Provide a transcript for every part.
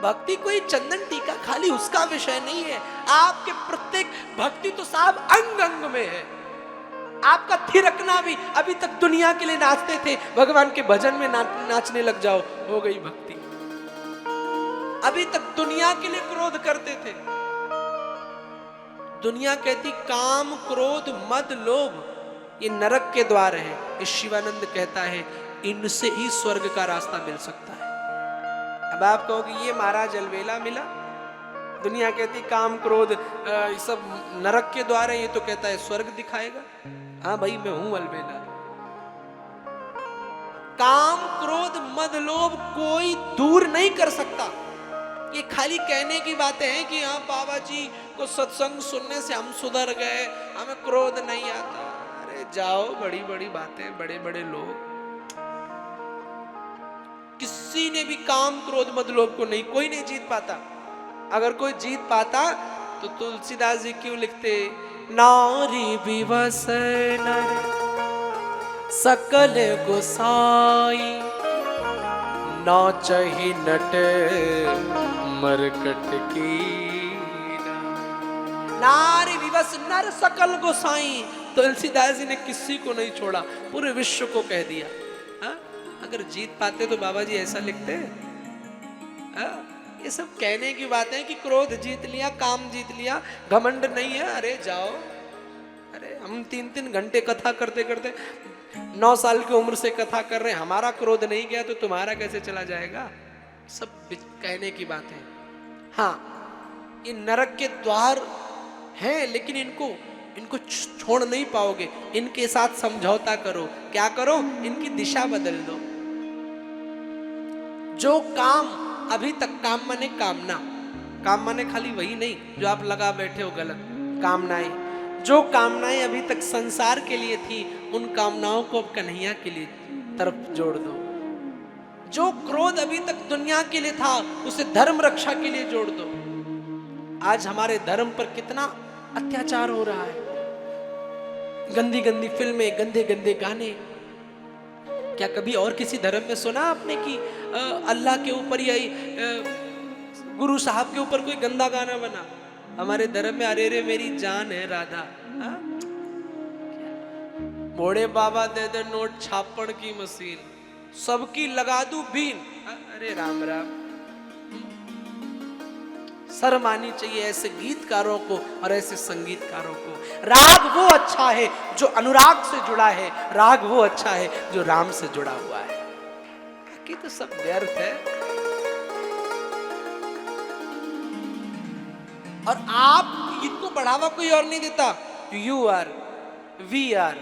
भक्ति कोई चंदन टीका खाली उसका विषय नहीं है। आपके प्रत्येक भक्ति तो साहब अंग अंग में है। आपका थिरकना भी, अभी तक दुनिया के लिए नाचते थे, भगवान के भजन में नाचने लग जाओ, हो गई भक्ति। अभी तक दुनिया के लिए क्रोध करते थे, दुनिया कहती काम क्रोध मद लोभ ये नरक के द्वार है। इस शिवानंद कहता है इनसे ही स्वर्ग का रास्ता मिल सकता है। अब आप कहोगे ये महाराज अलवेला मिला, दुनिया कहती काम क्रोध सब नरक के द्वार है, ये तो कहता है स्वर्ग दिखाएगा। हाँ भाई मैं हूं अलवेला। काम क्रोध मद लोभ कोई दूर नहीं कर सकता। ये खाली कहने की बातें हैं कि हाँ बाबा जी को सत्संग सुनने से हम सुधर गए, हमें क्रोध नहीं आता। अरे जाओ, बड़ी बड़ी बातें, बड़े बड़े लोग, किसी ने भी काम क्रोध मद लोभ को नहीं, कोई नहीं जीत पाता। अगर कोई जीत पाता तो तुलसीदास जी क्यों लिखते, नारी विवश नर सकल गोसाई नाचहि नट मरकट की। नारी विवश नर सकल गोसाई, तुलसीदास जी ने किसी को नहीं छोड़ा, पूरे विश्व को कह दिया। हा? अगर जीत पाते तो बाबा जी ऐसा लिखते। ये सब कहने की बात है कि क्रोध जीत लिया, काम जीत लिया, घमंड नहीं है। अरे जाओ, अरे हम 3-3 घंटे कथा करते करते 9 साल की उम्र से कथा कर रहे हैं, हमारा क्रोध नहीं गया तो तुम्हारा कैसे चला जाएगा? सब कहने की बात है। हाँ, ये नरक के द्वार हैं, लेकिन इनको छोड़ नहीं पाओगे। इनके साथ समझौता करो। क्या करो? इनकी दिशा बदल दो। जो काम अभी तक, काम माने कामना, काम माने खाली वही नहीं जो आप लगा बैठे हो गलत, कामनाएं, जो कामनाएं अभी तक संसार के लिए थी, उन कामनाओं को अब कन्हैया के लिए तरफ जोड़ दो। जो क्रोध अभी तक दुनिया के लिए था, उसे धर्म रक्षा के लिए जोड़ दो। आज हमारे धर्म पर कितना अत्याचार हो रहा है, गंदी गंदी फिल्में, गंदे गंदे गाने। क्या कभी और किसी धर्म में सुना आपने कि अल्लाह के ऊपर या गुरु साहब के ऊपर कोई गंदा गाना बना? हमारे धर्म में अरे रे मेरी जान है राधा, मोड़े बाबा दे दे नोट छापड़ की मशीन, सबकी लगा दूं बीन। अरे राम राम, शर्म आनी चाहिए ऐसे गीतकारों को और ऐसे संगीतकारों को। राग वो अच्छा है जो अनुराग से जुड़ा है, राग वो अच्छा है जो राम से जुड़ा हुआ है। बाकी तो सब व्यर्थ है। और आप इनको बढ़ावा कोई और नहीं देता। यू आर, वी आर,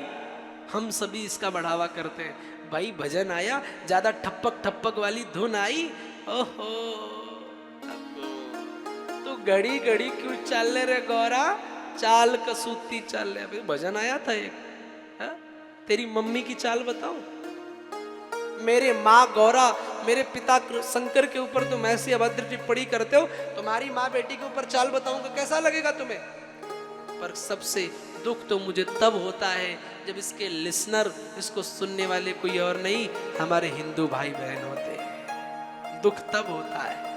हम सभी इसका बढ़ावा करते हैं। भाई भजन आया, ज्यादा ठप्पक ठप्पक वाली धुन आई, ओहो तो घड़ी घड़ी क्यों चल रे गौरा, चाल कसूती चल रहे। अभी भजन आया था एक, तेरी मम्मी की चाल बताऊं? मेरे माँ गौरा, मेरे पिता शंकर के ऊपर तुम ऐसी अभद्र टिप्पणी करते हो, तुम्हारी माँ बेटी के ऊपर चाल बताऊंगा, कैसा लगेगा तुम्हें? पर सबसे दुख तो मुझे तब होता है जब इसके लिसनर, इसको सुनने वाले कोई और नहीं, हमारे हिंदू भाई बहन होते हैं। दुख तब होता है।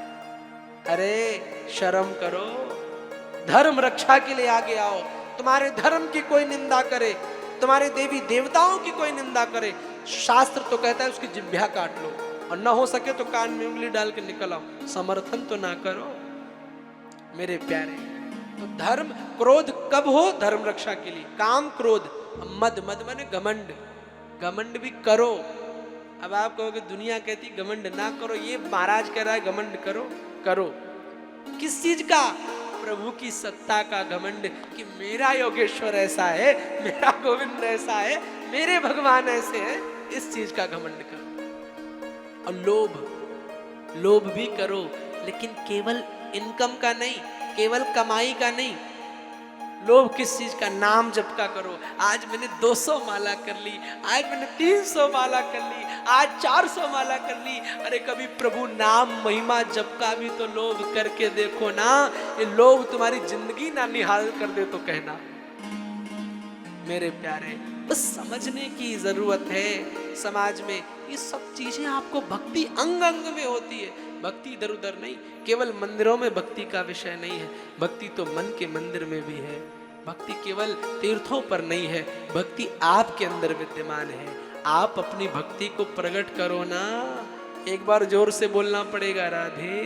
अरे शर्म करो, धर्म रक्षा के लिए आगे आओ। तुम्हारे धर्म की कोई निंदा करे, तुम्हारे देवी देवताओं की कोई निंदा करे, शास्त्र तो कहता है उसकी जिह्वा काट लो, और न हो सके तो कान में उंगली डाल के निकल आओ। समर्थन तो ना करो मेरे प्यारे। तो धर्म क्रोध कब हो? धर्म रक्षा के लिए। काम क्रोध मद, मद माने घमंड, घमंड भी करो। अब आप कहोगे दुनिया कहती घमंड ना करो, ये महाराज कह रहा है घमंड करो। करो किस चीज का? प्रभु की सत्ता का घमंड कि मेरा योगेश्वर ऐसा है, मेरा गोविंद ऐसा है, मेरे भगवान ऐसे हैं, इस चीज का घमंड करो। और लोभ, लोभ भी करो, लेकिन केवल इनकम का नहीं, केवल कमाई का नहीं। लोभ किस चीज का? नाम जप का करो। आज मैंने 200 माला कर ली, आज मैंने 300 माला कर ली, आज 400 माला कर ली। अरे कभी प्रभु नाम महिमा जप का भी तो लोभ करके देखो ना। ये लोभ तुम्हारी जिंदगी ना निहाल कर दे तो कहना। मेरे प्यारे, बस समझने की जरूरत है। समाज में ये सब चीजें आपको भक्ति अंग अंग में होती है। भक्ति इधर उधर नहीं, केवल मंदिरों में भक्ति का विषय नहीं है, भक्ति तो मन के मंदिर में भी है। भक्ति केवल तीर्थों पर नहीं है, भक्ति आपके अंदर विद्यमान है। आप अपनी भक्ति को प्रकट करो ना, एक बार जोर से बोलना पड़ेगा, राधे।